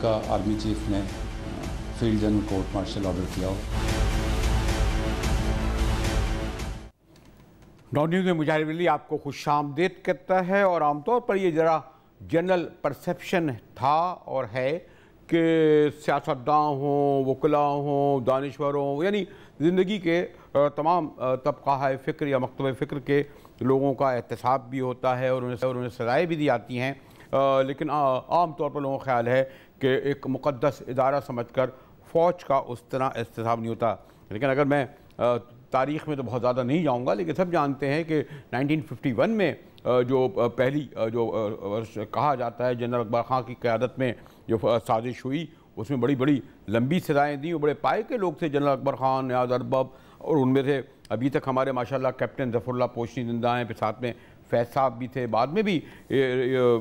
का army chief ने field general court martial order किया हो। नॉन न्यूज़ में मुजाहिर वली आपको खुशामदीद करता है। और आमतौर पर ये ज़रा जनरल परसेप्शन था और है कि सियासतदान हों, वकला हों, दानिश्वर हों, यानी ज़िंदगी के तमाम तबका फ़िक्र या मकतब फ़िक्र के लोगों का एहतसाब भी होता है और उन्हें सज़ाएँ भी दी जाती हैं। लेकिन आम तौर पर लोगों का ख्याल है कि एक मुक़द्दस इदारा समझकर फ़ौज का उस तरह एहतसाब नहीं होता। लेकिन अगर मैं तारीख़ में तो बहुत ज़्यादा नहीं जाऊँगा, लेकिन सब जानते हैं कि 1951 में जो पहली जो कहा जाता है जनरल अकबर ख़ान की क़यादत में जो साजिश हुई, उसमें बड़ी बड़ी लंबी सज़ाएँ दी और बड़े पाए के लोग थे जनरल अकबर ख़ान, नियाज़ अरबब, और उनमें से अभी तक हमारे माशाल्लाह कैप्टन ज़फ़रुल्लाह पोशनी ज़िंदा हैं, फिर साथ में फैज़ साहब भी थे। बाद में भी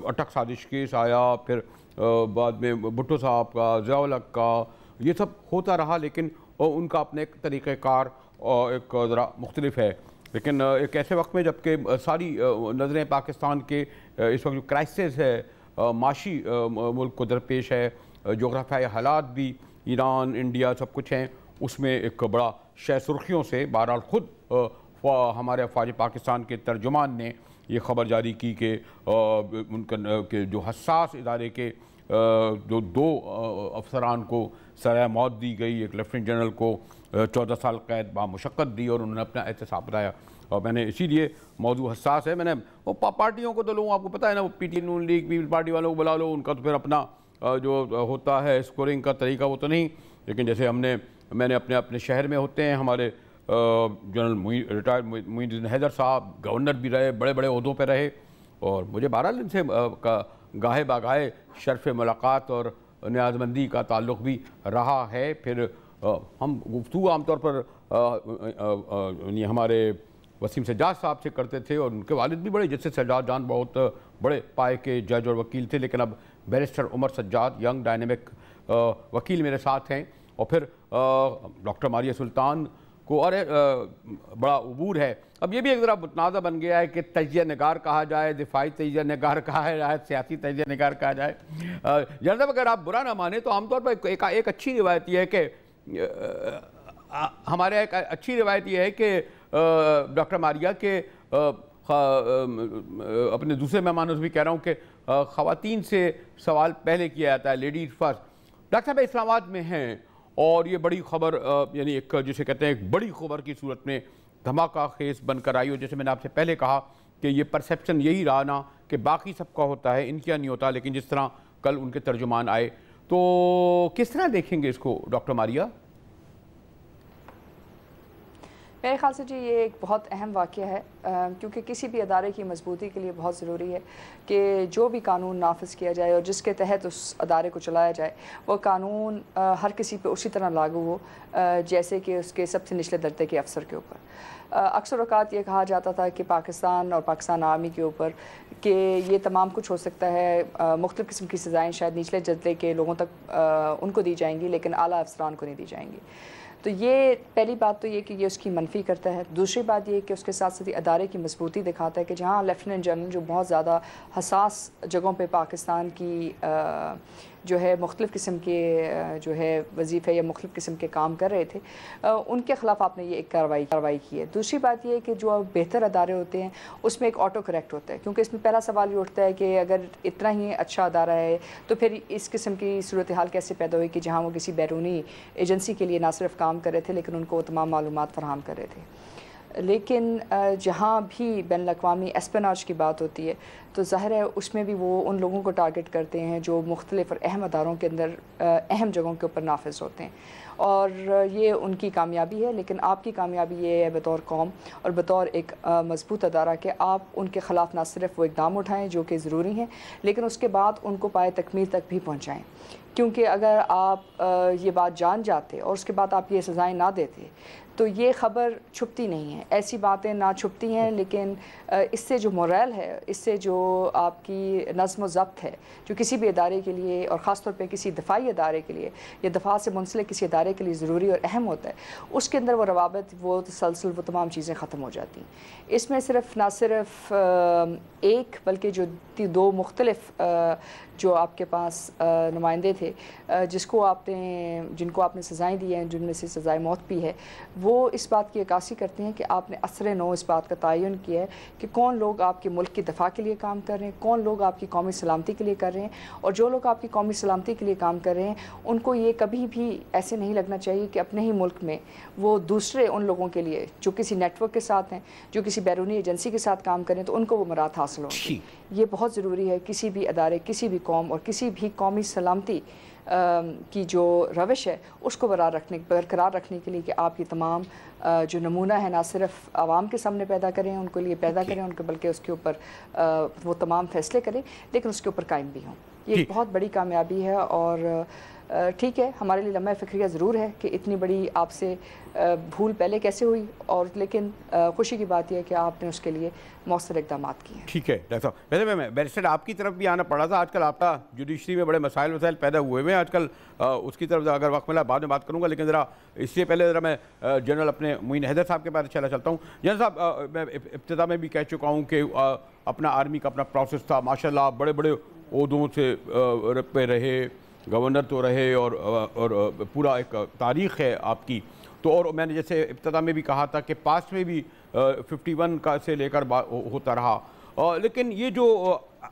अटक साजिश केस आया, फिर बाद में भुट्टो साहब का, ज़िया-उल हक़ का, ये सब होता रहा। लेकिन उनका अपने एक तरीक़ेकार और एक ज़रा मुख्तलिफ है। लेकिन एक ऐसे वक्त में जबकि सारी नज़रें पाकिस्तान के इस वक्त जो क्राइसिस है, माशी मुल्क को दरपेश है, जोग्राफियाई हालात भी ईरान, इंडिया सब कुछ हैं, उसमें एक बड़ा शय सुर्खियों से बहरहाल ख़ुद हमारे अफ़वाज पाकिस्तान के तर्जुमान ने ये ख़बर जारी की कि उनका जो हसास इदारे के जो दो अफसरान को सज़ाए मौत दी गई, एक लेफ्टिनेंट जनरल को 14 साल कैद बामुशक्क़त दी और उन्होंने अपना एहतसाब बताया। और मैंने इसीलिए मौजू हसास है, मैंने वो पार्टियों को तो लोगों आपको पता है ना, वो पीटी नून लीग पीपल पार्टी वालों को बुला लो, उनका तो फिर अपना जो होता है स्कोरिंग का तरीका वो तो नहीं। लेकिन जैसे मैंने अपने शहर में होते हैं हमारे जनरल रिटायर्ड मोइनुद्दीन हैदर साहब गवर्नर भी रहे, बड़े बड़े ओहदों पर रहे, और मुझे बहरहाल इनसे गाहे बागाहे शर्फ़ मुलाकात और न्याज़मंदी का ताल्लुक़ भी रहा है। फिर हम गुफ्तगू आमतौर पर हमारे वसीम सज्जाद साहब से करते थे, और उनके वालिद भी बड़े, जैसे सज्जाद जान बहुत बड़े पाए के जज और वकील थे, लेकिन अब barrister Umar Sajjad young dynamic वकील मेरे साथ हैं। और फिर डॉक्टर मारिया सुल्तान को और बड़ा अबूर है। अब ये भी एक ज़रा मुतनाज़ा बन गया है कि तजिया निगार कहा जाए, दिफाई तजिया निगार कहा जाए, सियासी तजिया निगार कहा जाए। जनाब अगर आप बुरा ना माने तो आमतौर पर एक अच्छी रिवायत यह है कि हमारे एक अच्छी रिवायत यह है कि डॉक्टर मारिया के अपने दूसरे मेहमानों से भी कह रहा हूँ कि ख़वातीन से सवाल पहले किया जाता है, लेडीज़ फर्स्ट। डॉक्टर साहब इस्लामाबाद में हैं और ये बड़ी ख़बर यानी एक जिसे कहते हैं एक बड़ी खबर की सूरत में धमाका खेस बनकर आई। और जैसे मैंने आपसे पहले कहा कि ये परसेप्शन यही रहा ना कि बाकी सबका होता है, इनका नहीं होता, लेकिन जिस तरह कल उनके तर्जुमान आए, तो किस तरह देखेंगे इसको डॉक्टर मारिया? मेरे ख्याल से जी ये एक बहुत अहम वाक़या है, क्योंकि किसी भी अदारे की मजबूती के लिए बहुत ज़रूरी है कि जो भी कानून नाफिज किया जाए और जिसके तहत उस अदारे को चलाया जाए वो कानून हर किसी पे उसी तरह लागू हो जैसे कि उसके सबसे निचले दर्जे के अफसर के ऊपर। अक्सर औक़ात ये कहा जाता था कि पाकिस्तान और पाकिस्तान आर्मी के ऊपर कि ये तमाम कुछ हो सकता है, मुख्तलिफ़ किस्म की सज़ाएँ शायद निचले दर्जे के लोगों तक उनको दी जाएंगी लेकिन आला अफसरान को नहीं दी जाएंगी। तो ये पहली बात तो ये कि ये उसकी मनफी करता है। दूसरी बात ये कि उसके साथ साथ अदारे की मजबूती दिखाता है कि जहाँ लेफ्टिनेंट जनरल जो बहुत ज़्यादा हसास जगहों पे पाकिस्तान की जो है मुख्तलिफ़ किस्म के जो है वजीफ़े या मुख्तलिफ़ किस्म के काम कर रहे थे, उनके ख़िलाफ़ आपने ये एक कार्रवाई की है। दूसरी बात ये है कि जो बेहतर अदारे होते हैं उसमें एक ऑटो करेक्ट होता है, क्योंकि इसमें पहला सवाल ये उठता है कि अगर इतना ही अच्छा अदारा है तो फिर इस किस्म की सूरत हाल कैसे पैदा हुई कि जहाँ वो किसी बैरूनी एजेंसी के लिए ना सिर्फ काम कर रहे थे लेकिन उनको तमाम मालूमात फराहम कर रहे थे। लेकिन जहाँ भी बैनुल-अक़वामी एस्पेनाज की बात होती है तो ज़ाहिर है उसमें भी वो उन लोगों को टारगेट करते हैं जो मुख्तलिफ़ और अहम अदारों के अंदर अहम जगहों के ऊपर नाफिज होते हैं, और ये उनकी कामयाबी है। लेकिन आपकी कामयाबी ये है बतौर कौम और बतौर एक मजबूत अदारा कि आप उनके ख़िलाफ़ ना सिर्फ वो इक़दाम उठाएँ जो कि ज़रूरी हैं, लेकिन उसके बाद उनको पाए तकमील तक भी पहुँचाएँ। क्योंकि अगर आप ये बात जान जाते और उसके बाद आप ये सज़ाएँ ना देते तो ये ख़बर छुपती नहीं है, ऐसी बातें ना छुपती हैं, लेकिन इससे जो मोरल है, इससे जो आपकी नज़्म व ज़ब्त है, जो किसी भी इदारे के लिए और ख़ास तौर पे किसी दफ़ाई इदारे के लिए या दफ़ा से मुंसलिक किसी इदारे के लिए ज़रूरी और अहम होता है, उसके अंदर वो रवाबत, वो तसलसल, वो तमाम चीज़ें ख़त्म हो जाती हैं। इसमें सिर्फ ना सिर्फ एक बल्कि जो दो मुख्तलिफ जो आपके पास नुमाइंदे थे जिनको आपने सज़ाएँ दी हैं, जिनमें से सज़ाए मौत भी है, वो इस बात की अक्कासी करते हैं कि आपने असर नो इस बात का तयन किया है कि कौन लोग आपके मुल्क की दफ़ा के लिए काम कर रहे हैं, कौन लोग आपकी कौमी सलामती के लिए कर रहे हैं, और जो लोग आपकी कौमी सलामती के लिए काम कर रहे हैं उनको ये कभी भी ऐसे नहीं लगना चाहिए कि अपने ही मुल्क में वो दूसरे उन लोगों के लिए जो किसी नेटवर्क के साथ हैं, जो किसी बैरूनी एजेंसी के साथ काम करें, तो उनको वो मराद हासिल होंगी। ये बहुत ज़रूरी है किसी भी अदारे, किसी भी कौम और किसी भी कौमी सलामती की जो रविश है उसको बरकरार रखने के लिए कि आप ये तमाम जो नमूना है ना सिर्फ आवाम के सामने पैदा करें, उनके लिए पैदा करें, उनके बल्कि उसके ऊपर वो तमाम फैसले करें, लेकिन उसके ऊपर कायम भी हों। ये एक बहुत बड़ी कामयाबी है और ठीक है, हमारे लिए लम्हा फ़िक्रिया ज़रूर है कि इतनी बड़ी आपसे भूल पहले कैसे हुई, और लेकिन खुशी की बात यह है कि आपने उसके लिए मौसर इक़दाम किए हैं। ठीक है डॉक्टर साहब, वैसे मैं बैरिस्टर आपकी तरफ भी आना पड़ा था। आजकल आपका जुडिशरी में बड़े मसाइल पैदा हुए हुए हैं आजकल, उसकी तरफ अगर वक्त मिला बाद में बात करूँगा, लेकिन ज़रा इससे पहले ज़रा मैं जनरल अपने मोइन हैदर साहब के पास चलता हूँ। जनरल साहब, मैं इब्तिदा में भी कह चुका हूँ कि अपना आर्मी का अपना प्रोसेस था, माशाल्लाह बड़े बड़े ओहदों से पे रहे, गवर्नर तो रहे और पूरा एक तारीख़ है आपकी। तो और मैंने जैसे इब्तिदा में भी कहा था कि पास्ट में भी 51 का से लेकर होता रहा, लेकिन ये जो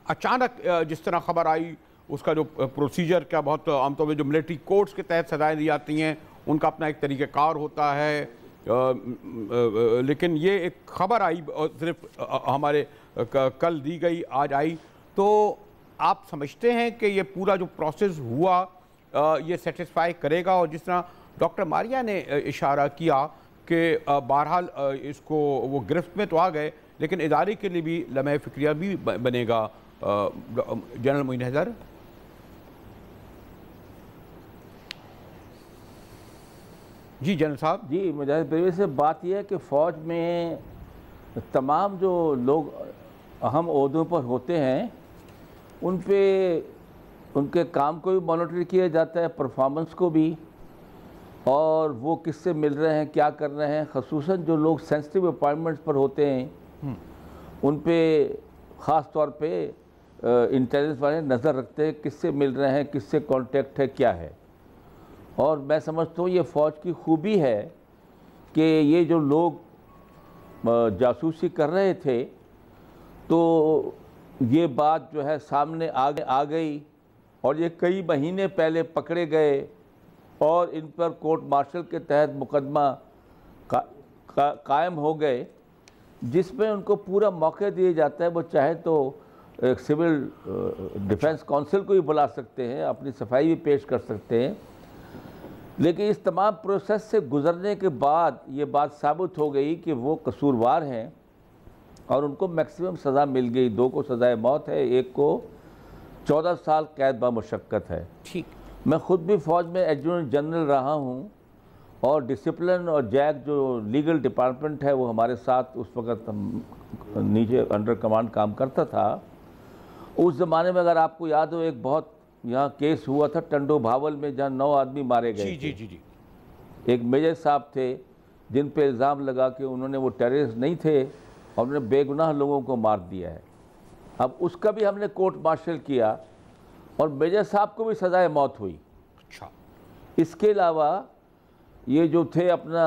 अचानक जिस तरह ख़बर आई उसका जो प्रोसीजर का बहुत आमतौर पर जो मिलिट्री कोर्ट्स के तहत सजाएँ दी जाती हैं उनका अपना एक तरीक़ाकार होता है, लेकिन ये एक ख़बर आई सिर्फ हमारे कल दी गई, आज आई, तो आप समझते हैं कि ये पूरा जो प्रोसेस हुआ ये सेटिस्फाई करेगा? और जिस तरह डॉक्टर मारिया ने इशारा किया कि बहरहाल इसको वो गिरफ्त में तो आ गए, लेकिन इदारे के लिए भी लम्हा फ़िक्रिया भी बनेगा। जनरल मोइन हैदर। जी जनरल साहब। जी, मुजाहिद परवेज़ से बात यह है कि फ़ौज में तमाम जो लोग अहम ओहदों पर होते हैं उन पे उनके काम को भी मॉनिटर किया जाता है, परफॉर्मेंस को भी, और वो किससे मिल रहे हैं, क्या कर रहे हैं। ख़ुसूसन जो लोग सेंसिटिव अपॉइंटमेंट्स पर होते हैं उन पे ख़ास तौर पे इंटेलिजेंस वाले नज़र रखते हैं किससे मिल रहे हैं, किससे कांटेक्ट है, क्या है। और मैं समझता हूँ ये फ़ौज की खूबी है कि ये जो लोग जासूसी कर रहे थे तो ये बात जो है सामने आ गई और ये कई महीने पहले पकड़े गए और इन पर कोर्ट मार्शल के तहत मुकदमा कायम हो गए, जिसमें उनको पूरा मौका दिया जाता है। वो चाहे तो एक सिविल डिफेंस काउंसिल को भी बुला सकते हैं, अपनी सफाई भी पेश कर सकते हैं, लेकिन इस तमाम प्रोसेस से गुजरने के बाद ये बात साबित हो गई कि वो कसूरवार हैं और उनको मैक्सिमम सज़ा मिल गई। 2 को सज़ाए मौत है, एक को 14 साल कैद बामुशक्कत है। ठीक, मैं ख़ुद भी फ़ौज में एडजुटेंट जनरल रहा हूँ और डिसिप्लिन और जैक जो लीगल डिपार्टमेंट है वो हमारे साथ उस वक़्त नीचे अंडर कमांड काम करता था। उस ज़माने में अगर आपको याद हो एक बहुत यहाँ केस हुआ था टंडो भावल में जहाँ 9 आदमी मारे गए। जी जी जी जी। एक मेजर साहब थे जिन पे इल्ज़ाम लगा कि उन्होंने वो टेररिस्ट नहीं थे और उन्होंने बेगुनाह लोगों को मार दिया है। अब उसका भी हमने कोर्ट मार्शल किया और मेजर साहब को भी सज़ाए मौत हुई। अच्छा, इसके अलावा ये जो थे अपना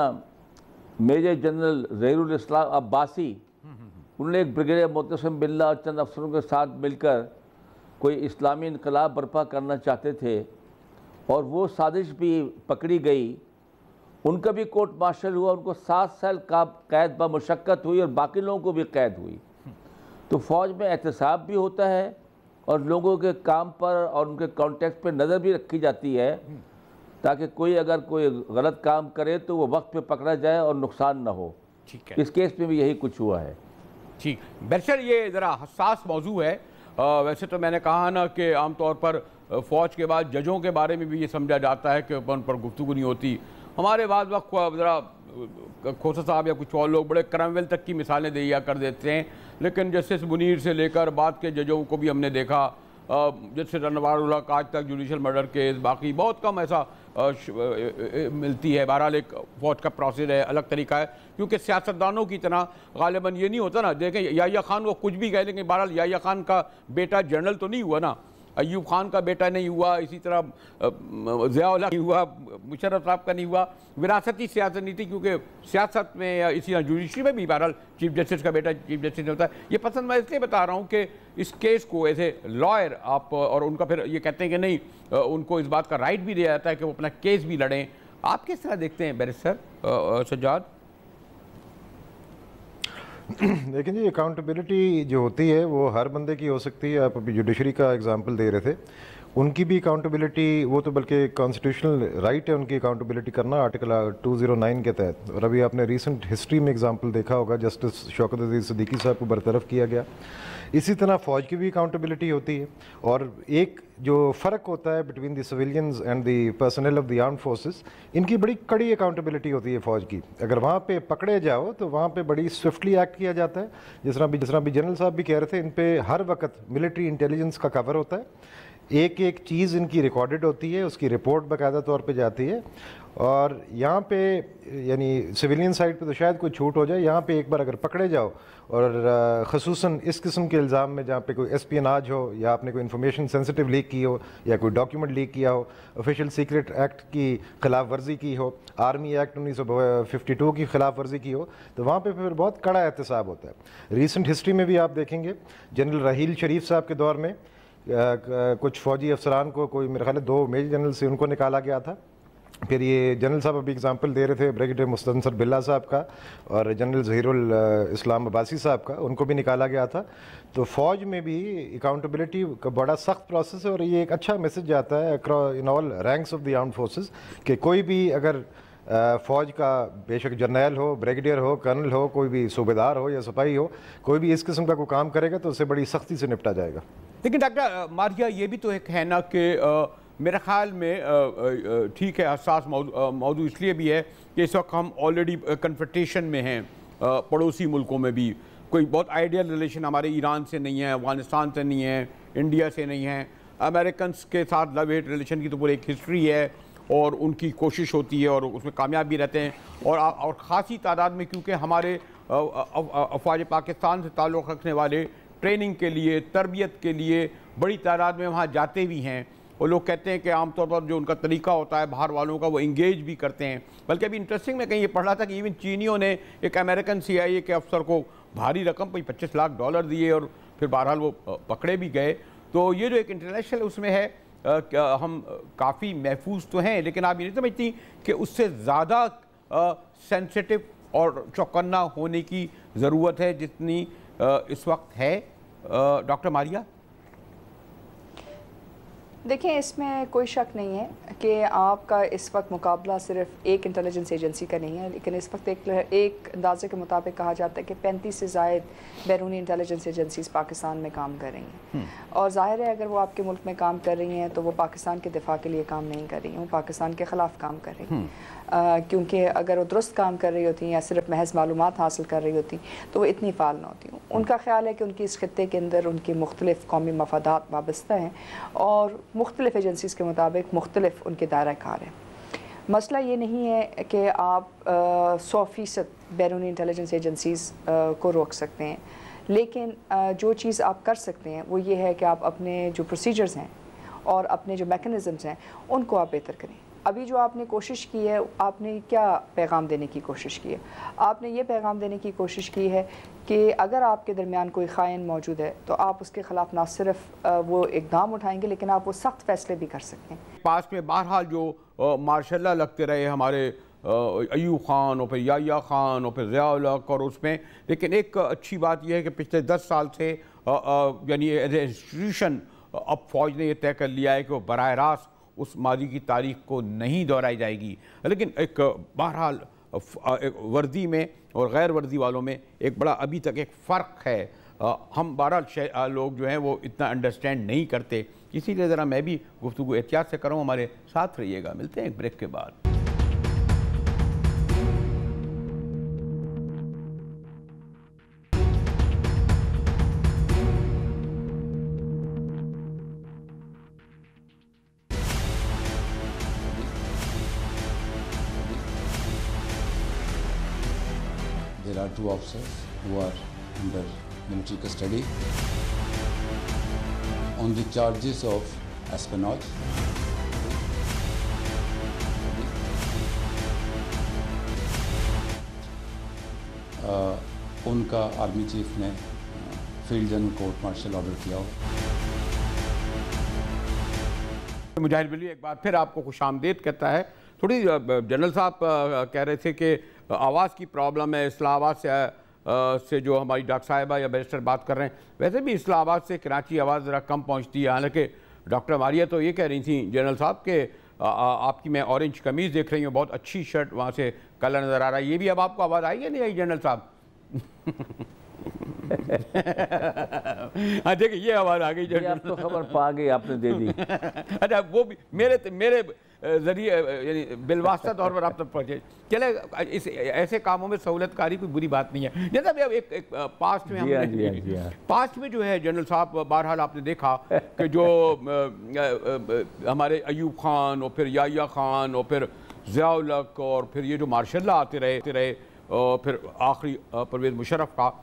मेजर जनरल ज़हीरुल इस्लाम अब्बासी, उन्होंने एक ब्रिगेडियर मोतसिम बिल्ला और चंद अफसरों के साथ मिलकर कोई इस्लामी इनकलाब बर्पा करना चाहते थे और वो साजिश भी पकड़ी गई। उनका भी कोर्ट मार्शल हुआ, उनको 7 साल का कैद बामुशक्कत हुई और बाकी लोगों को भी कैद हुई। तो फ़ौज में एहतसाब भी होता है और लोगों के काम पर और उनके कॉन्टेक्ट पर नज़र भी रखी जाती है ताकि कोई अगर कोई गलत काम करे तो वो वक्त पे पकड़ा जाए और नुकसान ना हो। ठीक है, इस केस में भी यही कुछ हुआ है। ठीक, बैरिस्टर ये ज़रा हसास मौजू है। वैसे तो मैंने कहा ना कि आमतौर पर फ़ौज के बाद जजों के बारे में भी ये समझा जाता है कि उन पर गुफ्तगू नहीं होती, हमारे बाद वक्त ज़रा खोसा साहब या कुछ और लोग बड़े क्रमवेल तक की मिसालें दिया कर देते हैं, लेकिन जस्टिस मुनीर से लेकर बाद के जजों को भी हमने देखा, जस्टिस अनवारुल हक आज तक जुडिशल मर्डर केस, बाकी बहुत कम ऐसा मिलती है। बहरहाल एक फौज का प्रोसेस है, अलग तरीका है, क्योंकि सियासतदानों की तरह गालिबन ये नहीं होता ना। देखें याह्या खान को कुछ भी कह, लेकिन बहरहाल याह्या खान का बेटा जनरल तो नहीं हुआ ना, अयूब खान का बेटा नहीं हुआ, इसी तरह ज़िया नहीं हुआ, मुशर्रफ साहब का नहीं हुआ। विरासती सियासत नीति, क्योंकि सियासत में या इसी जुडिशरी में भी बहरहाल चीफ जस्टिस का बेटा चीफ जस्टिस होता है। ये पसंद मैं इसलिए बता रहा हूँ कि इस केस को एज ए लॉयर आप, और उनका फिर ये कहते हैं कि नहीं, उनको इस बात का राइट भी दिया जाता है कि वो अपना केस भी लड़ें। आप किस तरह देखते हैं बैरिस्टर सज्जाद? लेकिन जी अकाउंटेबिलिटी जो होती है वो हर बंदे की हो सकती है। आप अभी जुडिशरी का एग्जांपल दे रहे थे, उनकी भी अकाउंटेबिलिटी, वो तो बल्कि कॉन्स्टिट्यूशनल राइट है उनकी अकाउंटेबिलिटी करना आर्टिकल 209 के तहत। और अभी आपने रिसेंट हिस्ट्री में एग्जांपल देखा होगा, जस्टिस शौकत अजीज सिद्दीकी साहब को बरतरफ किया गया। इसी तरह फ़ौज की भी अकाउंटेबिलिटी होती है। और एक जो फ़र्क होता है between the civilians and the personal of the armed forces, इनकी बड़ी कड़ी अकाउंटेबिलिटी होती है फ़ौज की। अगर वहाँ पे पकड़े जाओ तो वहाँ पे बड़ी स्विफ्टली एक्ट किया जाता है। जिस तरह भी जनरल साहब भी कह रहे थे, इन पे हर वक्त मिलिट्री इंटेलिजेंस का कवर होता है। एक एक चीज़ इनकी रिकॉर्डेड होती है, उसकी रिपोर्ट बाकायदा तौर पे जाती है। और यहाँ पे यानी सिविलियन साइड पे तो शायद कोई छूट हो जाए, यहाँ पे एक बार अगर पकड़े जाओ और ख़ुसूसन इस किस्म के इल्ज़ाम में जहाँ पे कोई एस्पियनाज हो, या आपने कोई इन्फॉर्मेशन सेंसिटिव लीक की हो, या कोई डॉक्यूमेंट लीक किया हो, ऑफिशियल सीक्रेट एक्ट की खिलाफ वर्जी की हो, आर्मी एक्ट 1952 की खिलाफ वर्जी की हो, तो वहाँ पे फिर बहुत कड़ा एहतसाब होता है। रिसेंट हिस्ट्री में भी आप देखेंगे, जनरल राहील शरीफ साहब के दौर में कुछ फ़ौजी अफसरान को, कोई मेरे ख्याल है 2 मेजर जनरल से उनको निकाला गया था। फिर ये जनरल साहब अभी एग्जांपल दे रहे थे ब्रिगेडियर मुस्तनसर बिल्ला साहब का और जनरल ज़हीरुल इस्लाम अब्बासी साहब का, उनको भी निकाला गया था। तो फ़ौज में भी अकाउंटेबिलिटी का बड़ा सख्त प्रोसेस है। और ये एक अच्छा मैसेज जाता है in all ranks of the armed forces कि कोई भी अगर फ़ौज का, बेशक जर्नैल हो, ब्रिगेडियर हो, कर्नल हो, कोई भी सूबेदार हो या सिपाही हो, कोई भी इस किस्म का कोई काम करेगा तो उससे बड़ी सख्ती से निपटा जाएगा। लेकिन डॉक्टर मारिया, ये भी तो एक है ना कि मेरे ख्याल में ठीक है, हसास मौजू इसलिए भी है कि इस वक्त हम ऑलरेडी कन्फ्रंटेशन में हैं पड़ोसी मुल्कों में भी। कोई बहुत आइडियल रिलेशन हमारे ईरान से नहीं है, अफगानिस्तान से नहीं है, इंडिया से नहीं है। अमेरिकन के साथ लव हेट रिलेशन की तो पूरी एक हिस्ट्री है और उनकी कोशिश होती है और उसमें कामयाब भी रहते हैं। और ख़ासी तादाद में, क्योंकि हमारे अफवाज पाकिस्तान से ताल्लुक़ रखने वाले ट्रेनिंग के लिए, तरबियत के लिए बड़ी तादाद में वहाँ जाते भी हैं। और लोग कहते हैं कि आमतौर पर जो उनका तरीका होता है बाहर वालों का, वो इंगेज भी करते हैं। बल्कि अभी इंटरेस्टिंग, मैं कहीं ये पढ़ रहा था कि इवन चीनियों ने एक अमेरिकन CIA के अफसर को भारी रकम $25 लाख दिए और फिर बहरहाल वो पकड़े भी गए। तो ये जो एक इंटरनेशनल उसमें है, हम काफ़ी महफूज तो हैं, लेकिन आप ये नहीं समझती कि उससे ज़्यादा सेंसिटिव और चौकन्ना होने की ज़रूरत है जितनी इस वक्त है? डॉक्टर मारिया, देखिए, इसमें कोई शक नहीं है कि आपका इस वक्त मुकाबला सिर्फ एक इंटेलिजेंस एजेंसी का नहीं है, लेकिन इस वक्त एक अंदाजे के मुताबिक कहा जाता है कि 35 से ज़ायद बैरूनी इंटेलिजेंस एजेंसीज पाकिस्तान में काम कर रही हैं। और ज़ाहिर है अगर वो आपके मुल्क में काम कर रही हैं तो वो पाकिस्तान के दिफा के लिए काम नहीं कर रही हैं, वो पाकिस्तान के ख़िलाफ़ काम कर रही हैं। क्योंकि अगर वो दुरुस्त काम कर रही होती या सिर्फ महज मालूमात हासिल कर रही होती तो वो इतनी फ़ाल ना होती। उनका ख्याल है कि उनकी इस खित्ते के अंदर उनके मुख्तलिफ कौमी मफादात वाबस्ता हैं और मुख्तलिफ एजेंसीज़ के मुताबिक मुख्तलिफ उनके दायरा कार हैं। मसला ये नहीं है कि आप 100% बैरूनी इंटेलिजेंस एजेंसीज़ को रोक सकते हैं, लेकिन जो चीज़ आप कर सकते हैं वो ये है कि आप अपने जो प्रोसीजर्स हैं और अपने जो मैकेनिज़म्स हैं उनको आप बेहतर करें। अभी जो आपने कोशिश की है, आपने क्या पैगाम देने की कोशिश की है? आपने ये पैगाम देने की कोशिश की है कि अगर आपके दरमियान कोई ख़ाइन मौजूद है तो आप उसके ख़िलाफ़ ना सिर्फ वो इक़दाम उठाएंगे लेकिन आप वो सख्त फ़ैसले भी कर सकते हैं। पास में बहरहाल जो मार्शल लगते रहे हमारे अयूब खान और फिर याह्या खान और फिर ज़िया हक, और उसमें लेकिन एक अच्छी बात यह है कि पिछले 10 साल से यानी एज ए इंस्टीट्यूशन अब फ़ौज ने यह तय कर लिया है कि वो बराह रास्त उस माजी की तारीख को नहीं दोहराई जाएगी। लेकिन एक बहरहाल वर्दी में और गैर वर्दी वालों में एक बड़ा अभी तक एक फ़र्क है। हम बहरहाल लोग जो हैं वो इतना अंडरस्टैंड नहीं करते, इसीलिए ज़रा मैं भी गुफ्तगू एहतियात से कर रहा हूँ। हमारे साथ रहिएगा, मिलते हैं एक ब्रेक के बाद। There are 2 officers who are under military custody on the charges of espionage. उनका आर्मी चीफ ने field general court martial order किया हो। मुजाहिद वली एक बार फिर आपको खुशामदीद कहता है। थोड़ी जनरल साहब कह रहे थे कि आवाज़ की प्रॉब्लम है, इस्लामाबाद से जो हमारी डॉक्टर साहिबा या बैरिस्टर बात कर रहे हैं, वैसे भी इस्लामाबाद से कराची आवाज़ ज़रा कम पहुंचती है। हालांकि डॉक्टर मारिया तो ये कह रही थी जनरल साहब कि आपकी मैं ऑरेंज कमीज़ देख रही हूँ, बहुत अच्छी शर्ट वहाँ से कलर नज़र आ रहा है। ये भी अब आपको आवाज़ आई या नहीं आई जनरल साहब? हाँ देखिए ये आवाज़ आ गई। आप तो खबर पा गई, आपने दे दी। अच्छा वो भी मेरे जरिए यानी बिलवास्ता तौर पर आप तक पहुँचे। चले इस ऐसे कामों में सहूलतकारी कोई बुरी बात नहीं है। जैसा भी अब एक पास्ट में हमने पास्ट में जो है जनरल साहब, बहरहाल आपने देखा कि जो हमारे अयूब खान और फिर याया खान और फिर ज़िया-उल हक और फिर ये जो मार्शल आते रहे और फिर आखिरी परवेज़ मुशर्रफ का,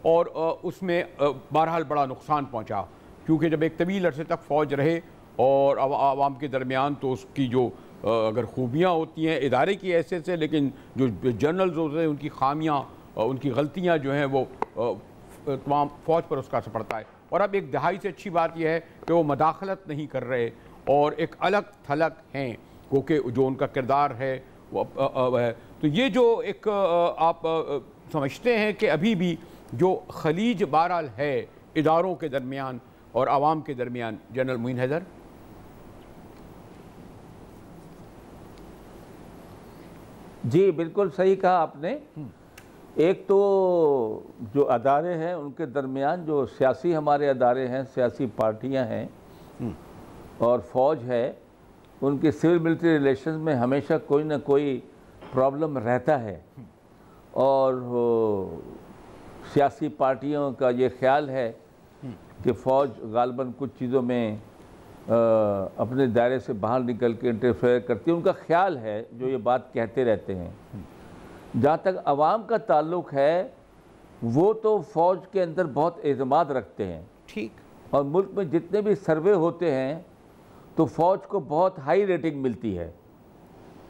और उसमें बहरहाल बड़ा नुकसान पहुंचा, क्योंकि जब एक तवील अरसे तक फ़ौज रहे और आवाम के दरमियान तो उसकी जो अगर खूबियाँ होती हैं इदारे की हैसियत से, लेकिन जो जनरल्स होते हैं उनकी खामियाँ, उनकी गलतियाँ जो हैं वो तमाम फ़ौज पर उसका असर पड़ता है। और अब एक दहाई से अच्छी बात यह है कि वो मदाखलत नहीं कर रहे और एक अलग थलग हैं, क्योंकि जो उनका किरदार है वो है। तो ये जो एक आप समझते हैं कि अभी भी जो खलीज बहरहाल है इदारों के दरमियान और आवाम के दरमियान, जनरल मोइन हैदर? जी बिल्कुल सही कहा आपने। एक तो जो अदारे हैं उनके दरमियान जो सियासी हमारे अदारे हैं, सियासी पार्टियां हैं और फ़ौज है, उनके सिविल मिलिट्री रिलेशन में हमेशा कोई ना कोई प्रॉब्लम रहता है। और सियासी पार्टियों का ये ख्याल है कि फ़ौज गालबन कुछ चीज़ों में अपने दायरे से बाहर निकल के इंटरफेयर करती है, उनका ख्याल है, जो ये बात कहते रहते हैं। जहाँ तक आवाम का ताल्लुक़ है, वो तो फ़ौज के अंदर बहुत एतमाद रखते हैं। ठीक। और मुल्क में जितने भी सर्वे होते हैं तो फ़ौज को बहुत हाई रेटिंग मिलती है।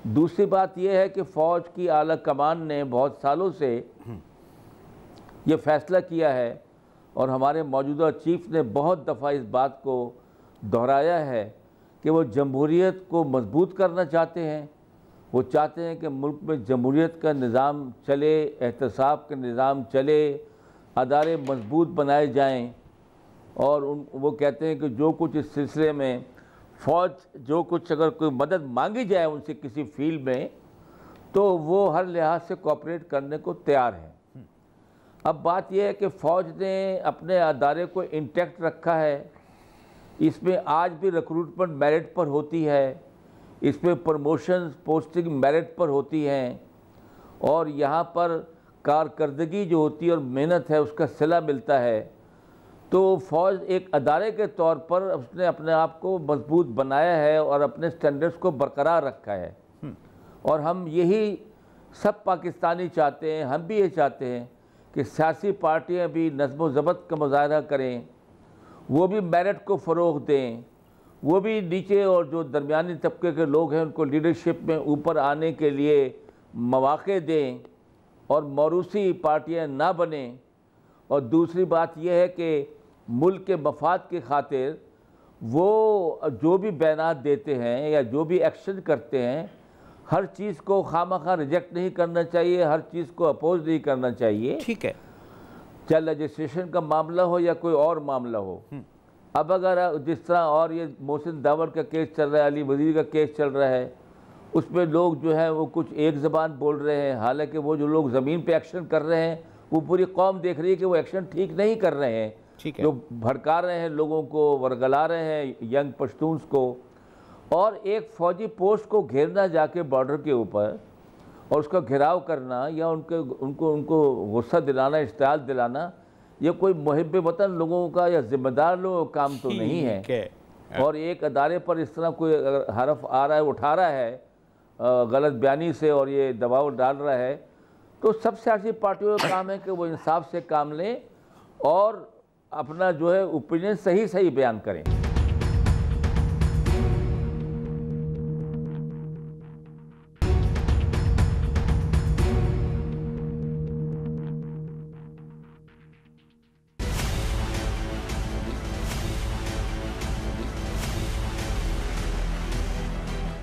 दूसरी बात यह है कि फ़ौज की आला कमान ने बहुत सालों से ये फ़ैसला किया है और हमारे मौजूदा चीफ ने बहुत दफ़ा इस बात को दोहराया है कि वो जमहूरियत को मजबूत करना चाहते हैं। वो चाहते हैं कि मुल्क में जमहूरियत का निज़ाम चले, एहतसाब का निज़ाम चले, अदारे मजबूत बनाए जाएं। और वो कहते हैं कि जो कुछ इस सिलसिले में फ़ौज जो कुछ अगर कोई मदद मांगी जाए उनसे किसी फील्ड में, तो वो हर लिहाज से कोऑपरेट करने को तैयार है। अब बात यह है कि फ़ौज ने अपने अदारे को इंटैक्ट रखा है। इसमें आज भी रिक्रूटमेंट मेरिट पर होती है, इसमें प्रमोशंस पोस्टिंग मेरिट पर होती हैं, और यहाँ पर कारकर्दगी जो होती है और मेहनत है उसका सिला मिलता है। तो फ़ौज एक अदारे के तौर पर उसने अपने आप को मजबूत बनाया है और अपने स्टैंडर्ड्स को बरकरार रखा है। और हम यही सब पाकिस्तानी चाहते हैं, हम भी ये चाहते हैं कि सियासी पार्टियां भी नज़्म व ज़ब्त का मुज़ाहरा करें, वो भी मेरिट को फ़रोग़ दें, वो भी नीचे और जो दरमियानी तबके के लोग हैं उनको लीडरशिप में ऊपर आने के लिए मौक़े दें और मौरूसी पार्टियां ना बनें। और दूसरी बात यह है कि मुल्क के मफाद की खातिर वो जो भी बयानात देते हैं या जो भी एक्शन करते हैं, हर चीज़ को खामखा रिजेक्ट नहीं करना चाहिए, हर चीज़ को अपोज नहीं करना चाहिए। ठीक है, चाहे लेजिस्लेशन का मामला हो या कोई और मामला हो। अब अगर जिस तरह और ये मोहसिन दावर का केस चल रहा है, अली वज़ीर का केस चल रहा है, उसमें लोग जो है वो कुछ एक ज़बान बोल रहे हैं, हालांकि वो जो लोग ज़मीन पे एक्शन कर रहे हैं वो पूरी कौम देख रही है कि वो एक्शन ठीक नहीं कर रहे हैं। ठीक है। जो भड़का रहे हैं लोगों को, वर्गला रहे हैं यंग पश्तून्स को, और एक फ़ौजी पोस्ट को घेरना जाके बॉर्डर के ऊपर और उसका घेराव करना या उनको गुस्सा दिलाना, इश्तियाल दिलाना, ये कोई मुहिब वतन लोगों का या ज़िम्मेदार लोगों का काम तो नहीं है। और एक अदारे पर इस तरह कोई अगर हरफ आ रहा है, उठा रहा है गलत बयानी से और ये दबाव डाल रहा है, तो सब सियासी पार्टियों का काम है कि वो इंसाफ से काम लें और अपना जो है ओपिनियन सही सही बयान करें।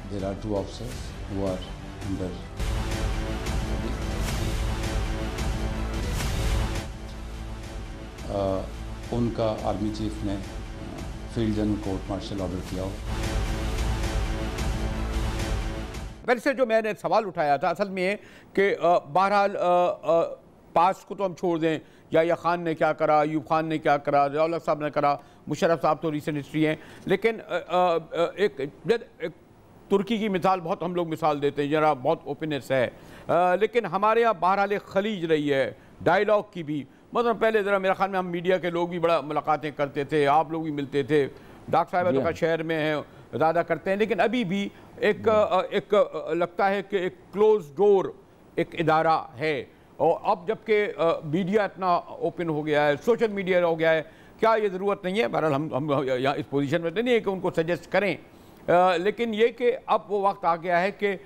There are 2 officers who are under उनका आर्मी चीफ ने field general court martial order किया हो। वैसे जो मैंने सवाल उठाया था असल में ये कि बहरहाल पास को तो हम छोड़ दें, या खान ने क्या करा, यूब खान ने क्या करा, ज़िया-उल-हक साहब ने करा, मुशर्रफ साहब तो रिसेंट हिस्ट्री हैं, लेकिन एक तुर्की की मिसाल बहुत हम लोग मिसाल देते हैं, जरा बहुत ओपननेस है, लेकिन हमारे यहाँ बहरहाल एक खलीज रही है डायलॉग की भी। मतलब पहले ज़रा मेरा ख्याल में हम मीडिया के लोग भी बड़ा मुलाकातें करते थे, आप लोग भी मिलते थे, डॉक्टर साहब का शहर में है ज़्यादा करते हैं, लेकिन अभी भी एक लगता है कि एक क्लोज डोर एक इदारा है। और अब जबकि मीडिया इतना ओपन हो गया है, सोशल मीडिया हो गया है, क्या ये ज़रूरत नहीं है? बहरहाल हम यहाँ इस पोजीशन में तो नहीं है कि उनको सजेस्ट करें, लेकिन ये कि अब वो वक्त आ गया है कि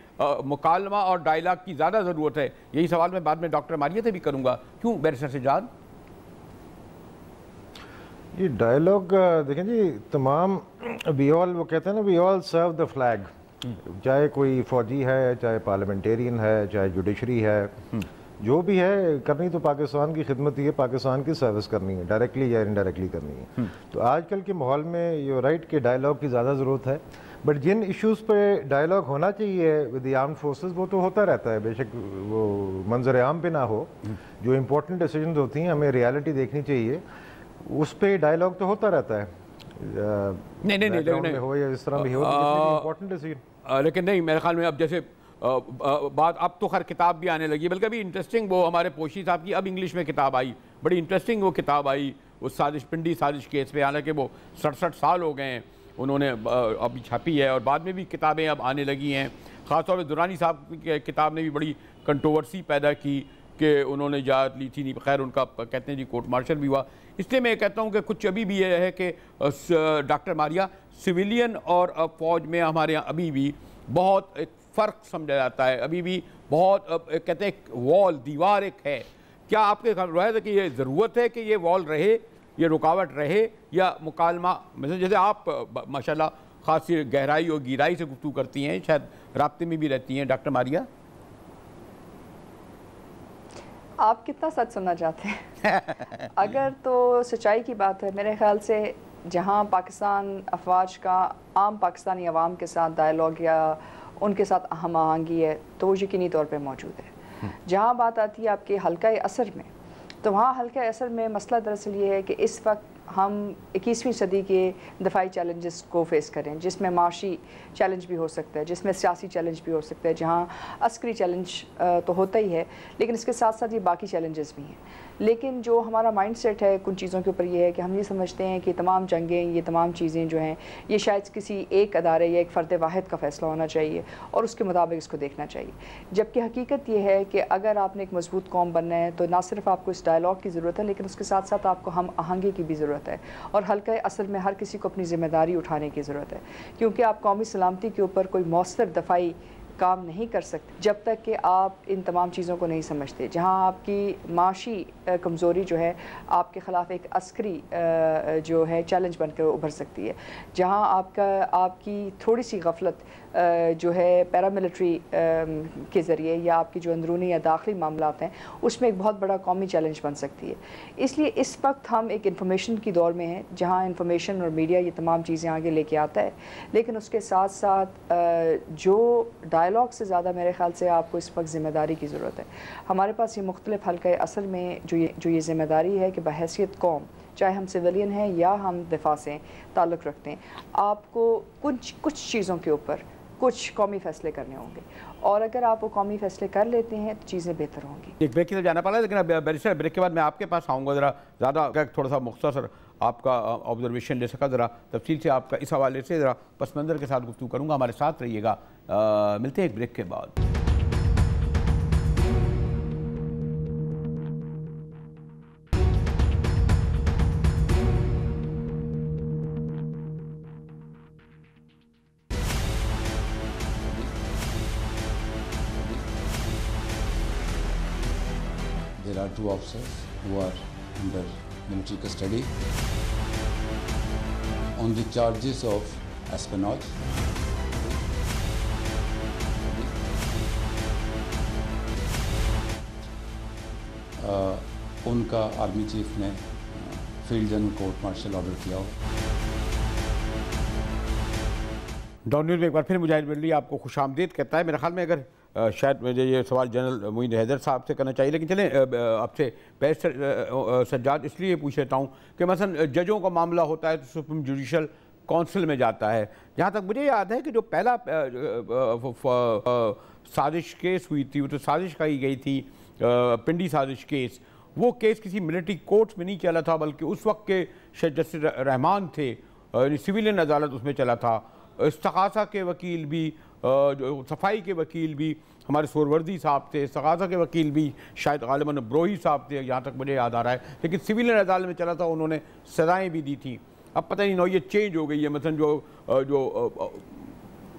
मुकालमा और डायलॉग की ज़्यादा ज़रूरत है। यही सवाल मैं बाद में डॉक्टर मारिया से भी करूँगा। क्यों बैरिस्टर सज्जाद? ये डायलॉग देखें जी, तमाम वो कहते हैं ना, we all serve the flag, चाहे कोई फौजी है, चाहे पार्लियामेंटेरियन है, चाहे जुडिशरी है, जो भी है, करनी तो पाकिस्तान की खिदमत ही है, पाकिस्तान की सर्विस करनी है, डायरेक्टली या इनडायरेक्टली करनी है। तो आजकल के माहौल में यू राइट के डायलॉग की ज़्यादा ज़रूरत है, बट जिन इश्यूज़ पे डायलॉग होना चाहिए विद द आर्म्ड फोर्सेस वो तो होता रहता है, बेशक वो मंजर आम पे ना हो। जो इम्पोर्टेंट डिसीजंस होती हैं हमें रियलिटी देखनी चाहिए, उस पे डायलॉग तो होता रहता है, नहीं हो या इस तरह भी हो, इम्पोर्टेंट डिसीजन। लेकिन नहीं, मेरे ख्याल में अब जैसे बात, अब तो खैर किताब भी आने लगी, बल्कि अभी इंटरेस्टिंग वो हमारे पोशी साहब की अब इंग्लिश में किताब आई, बड़ी इंटरेस्टिंग वो किताब आई उस पिंडी साजिश केस पे, हालांकि वो 67 साल हो गए हैं, उन्होंने अभी छापी है और बाद में भी किताबें अब आने लगी हैं। ख़ासतौर पर दुरानी साहब की किताब ने भी बड़ी कंट्रोवर्सी पैदा की कि उन्होंने इजाज़त ली थी, नहीं, खैर उनका कहते हैं जी कोर्ट मार्शल भी हुआ। इसलिए मैं कहता हूँ कि कुछ अभी भी ये है कि डॉक्टर मारिया, सिविलियन और फ़ौज में हमारे यहाँ अभी भी बहुत एक फ़र्क समझा जाता है, अभी भी बहुत कहते हैं वॉल, दीवार एक है। क्या आपके राय है कि ये ज़रूरत है कि ये वॉल रहे, ये रुकावट रहे, या मुकालमा, मतलब जैसे आप माशाल्लाह ख़ासी गहराई और गहराई से गुफ्तगू करती हैं, शायद राब्ते में भी रहती हैं, डॉक्टर मारिया? आप कितना सच सुनना चाहते हैं? अगर तो सच्चाई की बात है, मेरे ख्याल से जहां पाकिस्तान अफवाज का आम पाकिस्तानी अवाम के साथ डायलॉग या उनके साथ हम आहंगी है, तो वो यकीनी तौर पे मौजूद है। जहां बात आती है आपके हल्का असर में, तो वहाँ हल्का असर में मसला दरअसल ये है कि इस वक्त हम 21वीं सदी के दफाई चैलेंजेस को फेस करें, जिसमें माशी चैलेंज भी हो सकता है, जिसमें सियासी चैलेंज भी हो सकता है, जहाँ अस्करी चैलेंज तो होता ही है, लेकिन इसके साथ साथ ये बाकी चैलेंजेस भी हैं। लेकिन जो हमारा माइंड सेट है कुछ चीज़ों के ऊपर ये है कि हम ये समझते हैं कि तमाम जंगें, ये तमाम चीज़ें जो हैं, ये शायद किसी एक अदारे या एक फ़र्द वाहिद का फ़ैसला होना चाहिए और उसके मुताबिक इसको देखना चाहिए। जबकि हकीकत ये है कि अगर आपने एक मजबूत कौम बनना है तो ना सिर्फ आपको इस डायलॉग की ज़रूरत है, लेकिन उसके साथ साथ आपको हम आहंगी की भी ज़रूरत है। और हल्का असल में हर किसी को अपनी ज़िम्मेदारी उठाने की ज़रूरत है, क्योंकि आप कौमी सलामती के ऊपर कोई मौसर दफाई काम नहीं कर सकते जब तक कि आप इन तमाम चीज़ों को नहीं समझते। जहां आपकी माशी कमज़ोरी जो है आपके ख़िलाफ़ एक अस्करी जो है चैलेंज बनकर उभर सकती है, जहां आपकी थोड़ी सी गफलत जो है पैरामिलिट्री के ज़रिए या आपकी जो अंदरूनी या दाखिली मामलात हैं उसमें एक बहुत बड़ा कौमी चैलेंज बन सकती है। इसलिए इस वक्त हम एक इंफॉर्मेशन की दौर में हैं जहां इंफॉर्मेशन और मीडिया ये तमाम चीज़ें आगे लेके आता है, लेकिन उसके साथ साथ जो डायलॉग से ज़्यादा मेरे ख़्याल से आपको इस वक्त ज़िम्मेदारी की ज़रूरत है। हमारे पास ये मुख्तलिफ़ हल्के असर में जो ये ज़िम्मेदारी है कि बहैसियत कौम, चाहे हम सिविलियन हैं या हम दिफा से ताल्लुक़ रखते हैं, आपको कुछ चीज़ों के ऊपर कुछ कौमी फ़ैसले करने होंगे, और अगर आप वो कौमी फ़ैसले कर लेते हैं तो चीज़ें बेहतर होंगी। एक ब्रेक की तरफ जाना पड़ा, लेकिन अब बैरिस्टर ब्रेक के बाद मैं आपके पास आऊँगा, ज़रा ज़्यादा थोड़ा सा मुख्तसर आपका ऑब्जर्वेशन ले सका, ज़रा तफसील से आपका इस हवाले से ज़रा पस मंज़र के साथ गुफ्तगू करूँगा। हमारे साथ रहिएगा, मिलते हैं एक ब्रेक के बाद। there are 2 officers who are under military custody on the charges of espionage. उनका आर्मी चीफ ने field general court martial order किया हो। डॉन न्यूज़ में एक बार फिर मुजाहिद बिल्ली आपको खुशामदीद कहता है। मेरे ख्याल में अगर शायद मुझे ये सवाल जनरल मोइन हैदर साहब से करना चाहिए, लेकिन चलें आपसे बैरिस्टर सज्जाद इसलिए पूछ लेता हूँ कि मसलन जजों का मामला होता है तो सुप्रीम जुडिशल काउंसिल में जाता है। जहाँ तक मुझे याद है कि जो पहला साजिश केस हुई थी वो तो साजिश कही गई थी, पिंडी साजिश केस, वो केस किसी मिलिट्री कोर्ट में नहीं चला था बल्कि उस वक्त के शेख जस्टिस रहमान थे, सिविलियन अदालत उसमें चला था। इस्तग़ासा के वकील भी, जो सफाई के वकील भी हमारे सोरवर्दी साहब थे, इस्तग़ासा के वकील भी शायद गालिबन ब्रोही साहब थे, यहाँ तक मुझे याद आ रहा है, लेकिन सिविलियन अदालत में चला था, उन्होंने सज़ाएँ भी दी थी। अब पता नहीं नौयत चेंज हो गई है, मतलब जो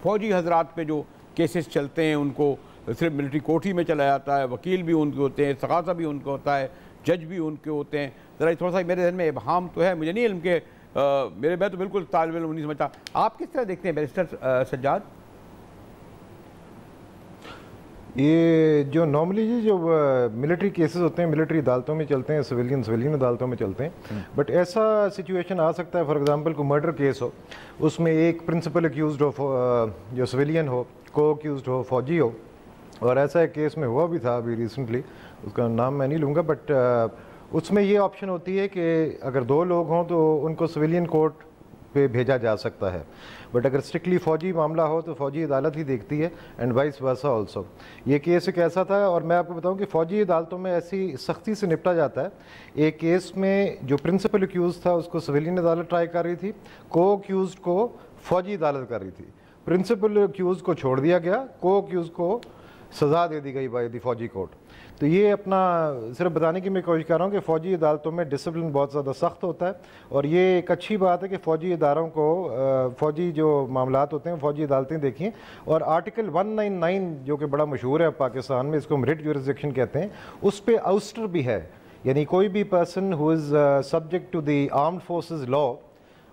फौजी हजरात पे जो केसेस चलते हैं उनको सिर्फ मिलिट्री कोर्ट ही में चला जाता है, वकील भी उनके होते हैं, इस्तग़ासा भी उनके होता है, जज भी उनके होते हैं। ज़रा थोड़ा सा मेरे जहन में इबहाम तो है, मुझे नहीं इल्म के मैं तो बिल्कुल तालिब इल्म नहीं समझता। आप किस तरह देखते हैं बैरिस्टर सज्जाद? ये जो नॉर्मली जो मिलिट्री केसेस होते हैं मिलिट्री अदालतों में चलते हैं, सिविलियन अदालतों में चलते हैं, बट ऐसा सिचुएशन आ सकता है फॉर एग्जांपल कोई मर्डर केस हो, उसमें एक प्रिंसिपल एक्यूज्ड हो जो सिविलियन हो, को एक्यूज्ड हो फौजी हो, और ऐसा एक केस में हुआ भी था अभी रिसेंटली, उसका नाम मैं नहीं लूँगा, बट उसमें ये ऑप्शन होती है कि अगर 2 लोग हों तो उनको सिविलियन कोर्ट पे भेजा जा सकता है, बट अगर स्ट्रिक्टली फ़ौजी मामला हो तो फ़ौजी अदालत ही देखती है, एंड वाइस वर्सा ऑल्सो। ये केस एक ऐसा था, और मैं आपको बताऊं कि फ़ौजी अदालतों में ऐसी सख्ती से निपटा जाता है। एक केस में जो प्रिंसिपल एक्यूज़ था उसको सिविलियन अदालत ट्राई कर रही थी, को एक्यूज़ को फ़ौजी अदालत कर रही थी। प्रिंसिपल एक्यूज़ को छोड़ दिया गया, को एक्यूज़ को सज़ा दे दी गई बाय द फ़ौजी कोर्ट। तो ये अपना सिर्फ बताने की मैं कोशिश कर रहा हूँ कि फ़ौजी अदालतों में डिसिप्लिन बहुत ज़्यादा सख्त होता है, और ये एक अच्छी बात है कि फ़ौजी इदारों को फ़ौजी जो मामलात होते हैं फ़ौजी अदालतें देखिए। और आर्टिकल 199 जो कि बड़ा मशहूर है पाकिस्तान में, इसको रिट ज्यूरिसडिक्शन कहते हैं, उस पर आउस्टर भी है, यानी कोई भी person who is subject to the armed forces law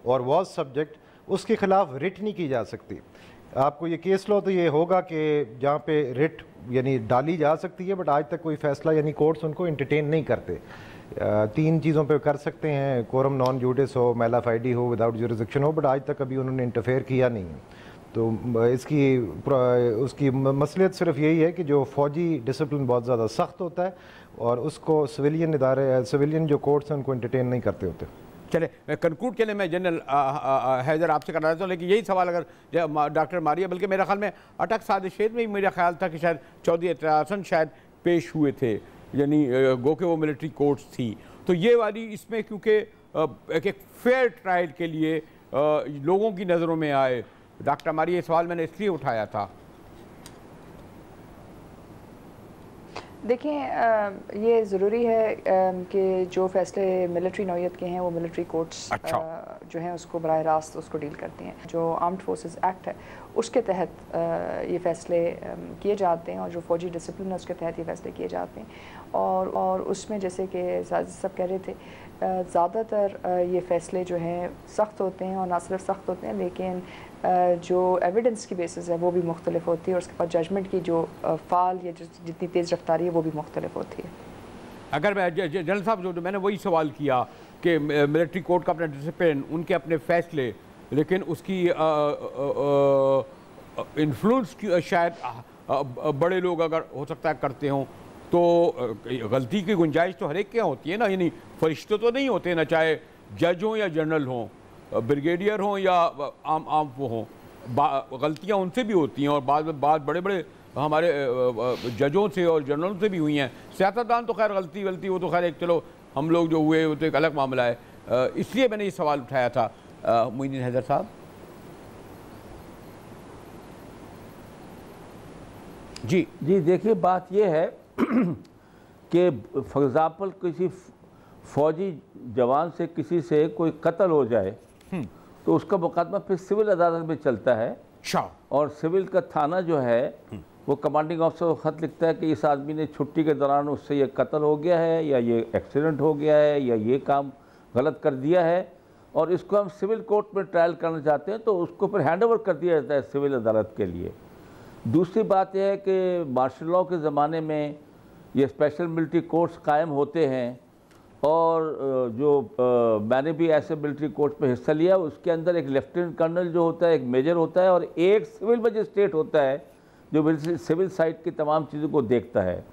और वाज सब्जेक्ट, उसके खिलाफ रिट नहीं की जा सकती। आपको ये केस लॉ तो ये होगा कि जहाँ पे रिट यानी डाली जा सकती है, बट आज तक कोई फैसला यानी कोर्ट्स उनको इंटरटेन नहीं करते। 3 चीज़ों पे कर सकते हैं, कोरम नॉन जूडिस हो, मेला फाइडी हो, विदाउट ज्यूरिसडिक्शन हो, बट आज तक कभी उन्होंने इंटरफेयर किया नहीं है। तो उसकी मसलियत सिर्फ यही है कि जो फ़ौजी डिसिप्लिन बहुत ज़्यादा सख्त होता है, और उसको सिविलियन इदारे, सिविलियन जो कोर्ट्स हैं उनको इंटरटेन नहीं करते होते। चले मैं कंक्लूड के लिए मैं जनरल हैदर आपसे करना चाहता हूँ, लेकिन यही सवाल अगर डॉक्टर मारिया, बल्कि मेरा ख्याल में अटक साजिशें में ही मेरा ख्याल था कि शायद चौधरी एतरार हसन शायद पेश हुए थे, यानी गो के वो मिलिट्री कोर्ट्स थी, तो ये वाली इसमें क्योंकि एक फेयर ट्रायल के लिए लोगों की नज़रों में आए। डॉक्टर मारिया ये सवाल मैंने इसलिए उठाया था। देखिए ये ज़रूरी है कि जो फैसले मिलिट्री नौयत के हैं वो मिलिट्री कोर्ट्स जो हैं उसको बराह रास्त उसको डील करती हैं। जो आर्म्ड फोर्सेस एक्ट है उसके तहत ये फ़ैसले किए जाते हैं, और जो फ़ौजी डिसिप्लिन है उसके तहत ये फ़ैसले किए जाते हैं। और उसमें जैसे कि साजिद सब कह रहे थे, ज़्यादातर ये फ़ैसले जो हैं सख्त होते हैं, और ना सिर्फ सख्त होते हैं लेकिन जो एविडेंस की बेसिस है वो भी मुख्तलिफ होती है, और उसके बाद जजमेंट की जो फाल या जितनी तेज़ रफ्तारी है वो भी मुख्तलिफ होती है। अगर मैं जनरल साहब जो मैंने वही सवाल किया कि मिलिट्री कोर्ट का अपना डिसिप्लिन, उनके अपने फ़ैसले, लेकिन उसकी इन्फ्लुएंस शायद बड़े लोग अगर हो सकता है करते हों, तो गलती की गुंजाइश तो हर एक के यहाँ होती है ना, यानी फरिश्ते तो नहीं होते ना, चाहे जज हों या जनरल हों, ब्रिगेडियर हों या आम वो हों, गलतियाँ उनसे भी होती हैं, और बाद बड़े बड़े हमारे जजों से और जनरलों से भी हुई हैं। सियासतदान तो खैर गलती वो तो खैर एक चलो हम लोग जो हुए वो तो एक अलग मामला है, इसलिए मैंने ये सवाल उठाया था। मोइन हैदर साहब जी देखिए बात ये है कि फॉर एग्ज़ाम्पल किसी फ़ौजी जवान से किसी से कोई कत्ल हो जाए तो उसका मुकदमा फिर सिविल अदालत में चलता है, और सिविल का थाना जो है वो कमांडिंग ऑफिसर को ख़त लिखता है कि इस आदमी ने छुट्टी के दौरान उससे ये कत्ल हो गया है या ये एक्सीडेंट हो गया है या ये काम गलत कर दिया है और इसको हम सिविल कोर्ट में ट्रायल करना चाहते हैं, तो उसको फिर हैंड ओवर कर दिया जाता है सिविल अदालत के लिए। दूसरी बात यह है कि मार्शल लॉ के ज़माने में ये स्पेशल मिलिट्री कोर्ट्स कायम होते हैं और जो मैंने भी ऐसे मिलिट्री कोर्ट में हिस्सा लिया, उसके अंदर एक लेफ्टिनेंट कर्नल जो होता है, एक मेजर होता है और एक सिविल मजिस्ट्रेट होता है जो सिविल साइड की तमाम चीज़ों को देखता है।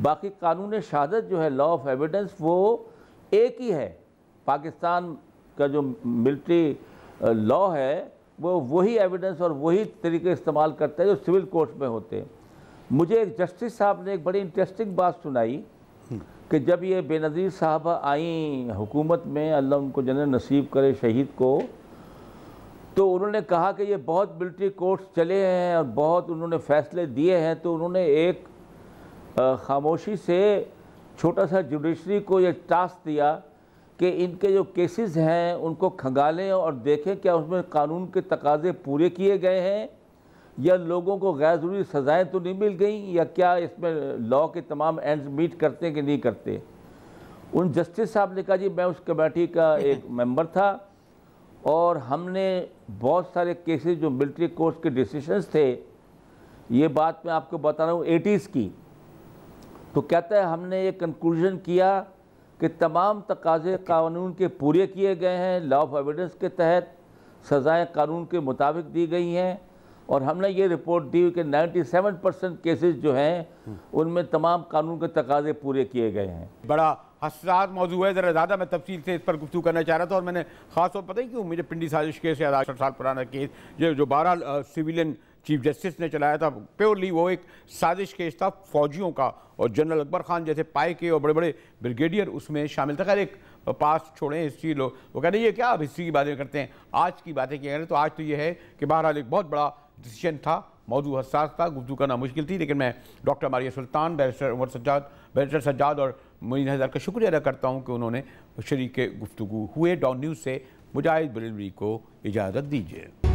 बाकी कानून शहादत जो है, लॉ ऑफ एविडेंस, वो एक ही है। पाकिस्तान का जो मिलिट्री लॉ है वो वही एविडेंस और वही तरीके इस्तेमाल करता है जो सिविल कोर्ट में होते हैं। मुझे एक जस्टिस साहब ने एक बड़ी इंटरेस्टिंग बात सुनाई कि जब ये बेनज़ीर साहबा आई हुकूमत में, अल्लाह उनको जन्नत नसीब करे शहीद को, तो उन्होंने कहा कि ये बहुत मिलिट्री कोर्ट्स चले हैं और बहुत उन्होंने फ़ैसले दिए हैं, तो उन्होंने एक खामोशी से छोटा सा जुडिशरी को ये टास्क दिया कि इनके जो केसेस हैं उनको खंगालें और देखें क्या उसमें कानून के तकाजे पूरे किए गए हैं या लोगों को गैर ज़रूरी सज़ाएँ तो नहीं मिल गई या क्या इसमें लॉ के तमाम एंड्स मीट करते हैं कि नहीं करते। उन जस्टिस साहब ने कहा जी मैं उस कमेटी का एक मेंबर था और हमने बहुत सारे केसेस जो मिलिट्री कोर्ट्स के डिसीजंस थे, ये बात मैं आपको बता रहा हूँ 80s की, तो कहता है हमने ये कंक्लूजन किया कि तमाम तकाजे कानून के पूरे किए गए हैं, लॉ ऑफ एविडेंस के तहत सज़ाएँ कानून के मुताबिक दी गई हैं और हमने ये रिपोर्ट दी कि 97% केसेस जो हैं उनमें तमाम कानून के तकाजे पूरे किए गए हैं। बड़ा हसास मौजू है, ज़रा ज़्यादा मैं तफसील से इस पर गुफ्तगू करना चाह रहा था और मैंने ख़ास तौर पर पता ही क्यों, मुझे पिंडी साजिश केस याद 60 साल पुराना केस जो 12 सिविलियन चीफ जस्टिस ने चलाया था, प्योरली वो एक साजिश केस था फौजियों का और जनरल अकबर खान जैसे पाए के और बड़े बड़े ब्रिगेडियर उसमें शामिल था। खैर एक पास छोड़ें हिस्ट्री, लोग वो कह रहे ये क्या आप हिस्ट्री की बातें करते हैं, आज की बातें क्या करें। तो आज तो ये है कि बहरहाल एक बहुत बड़ा डिसीजन था, मौजू हसास था, गुफ्तगू करना मुश्किल थी, लेकिन मैं डॉक्टर मारिया सुल्तान, बैरिस्टर उमर सज्जाद, बैरिस्टर सज्जाद और मोइन हैदर का शुक्रिया अदा करता हूँ कि उन्होंने शरीक गुफ्तगू हुए। डॉन न्यूज़ से मुजाहिद बरेलवी को इजाज़त दीजिए।